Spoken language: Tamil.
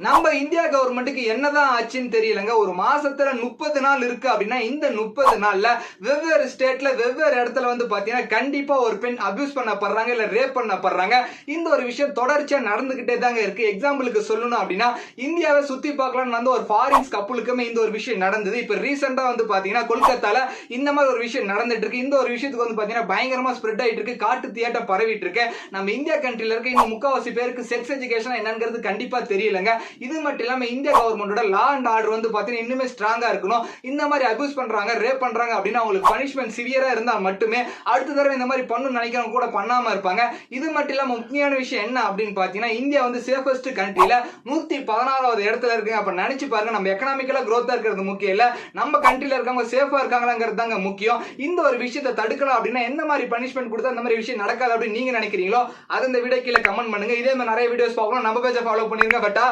நம்ம இந்தியா கவர்மெண்ட்டுக்கு என்னதான் ஆச்சுன்னு தெரியலங்க. ஒரு மாசத்துல 30 நாள் இருக்கு அப்படின்னா இந்த 30 நாள்ல வெவ்வேறு ஸ்டேட்ல வெவ்வேறு இடத்துல வந்து பாத்தீங்கன்னா கண்டிப்பா ஒரு பெண் அபியூஸ் பண்ணப்படுறாங்க இல்ல ரேப் பண்ணப்படுறாங்க. இந்த ஒரு விஷயம் தொடர்ச்சியா நடந்துகிட்டே தாங்க இருக்கு. எக்ஸாம்பிளுக்கு சொல்லணும் அப்படின்னா இந்தியாவை சுத்தி பார்க்கலாம்னு வந்து ஒரு ஃபாரின்ஸ் கப்புளுக்குமே இந்த ஒரு விஷயம் நடந்தது. இப்ப ரீசெண்டா வந்து பாத்தீங்கன்னா கொல்கத்தால இந்த மாதிரி ஒரு விஷயம் நடந்துட்டு இருக்கு. இந்த ஒரு விஷயத்துக்கு வந்து பாத்தீங்கன்னா பயங்கரமா ஸ்ப்ரெட் ஆயிட்டு இருக்கு. காட்டு தியேட்டர் பரவிட்டு இருக்கு. நம்ம இந்தியா கண்ட்ரில இருக்க இன்னும் முக்காவாசி பேருக்கு செக்ஸ் எஜுகேஷன் என்னங்கிறது கண்டிப்பா தெரியலங்க. இது மட்டும் இல்லாம இந்திய கவர்மெண்டோட லா அண்ட் ஆர்டர் வந்து பாத்தீங்கன்னா இன்னுமே ஸ்ட்ராங்கா இருக்கணும். இந்த மாதிரி அபியூஸ் பண்றாங்க ரேப் பண்றாங்க அப்படின்னா அவங்களுக்கு பனிஷ்மெண்ட் சிவியரா இருந்தா மட்டுமே அடுத்த தடவை இந்த மாதிரி பண்ணணும்னு நினைக்கிறவங்க கூட பண்ணாம இருப்பாங்க. இது மட்டும் இல்லாம முக்கியமான விஷயம் என்ன அப்படின்னு பாத்தீங்கன்னா இந்தியா வந்து சேஃபஸ்ட் கண்ட்ரில 116வது இடத்துல இருக்கு. அப்ப நினைச்சு பாருங்க, நம்ம எக்கனாமிக்கலா growth இருக்கிறது முக்கியம் இல்ல, நம்ம கண்ட்ரில இருக்கவங்க சேஃபா இருக்காங்களாங்கிறது தாங்க முக்கியம். இந்த ஒரு விஷயத்தை தடுக்கலாம் அப்படின்னா எந்த மாதிரி பனிஷ்மெண்ட் கொடுத்தா இந்த மாதிரி விஷயம் நடக்காது அப்படின்னு நீங்க நினைக்கிறீங்களோ அதை இந்த வீடியோ கீழே கமெண்ட் பண்ணுங்க. இதே மாதிரி நிறைய வீடியோஸ் பார்க்கணும். நம்ம பேஜை ஃபாலோ பண்ணிருங்க. பட்டா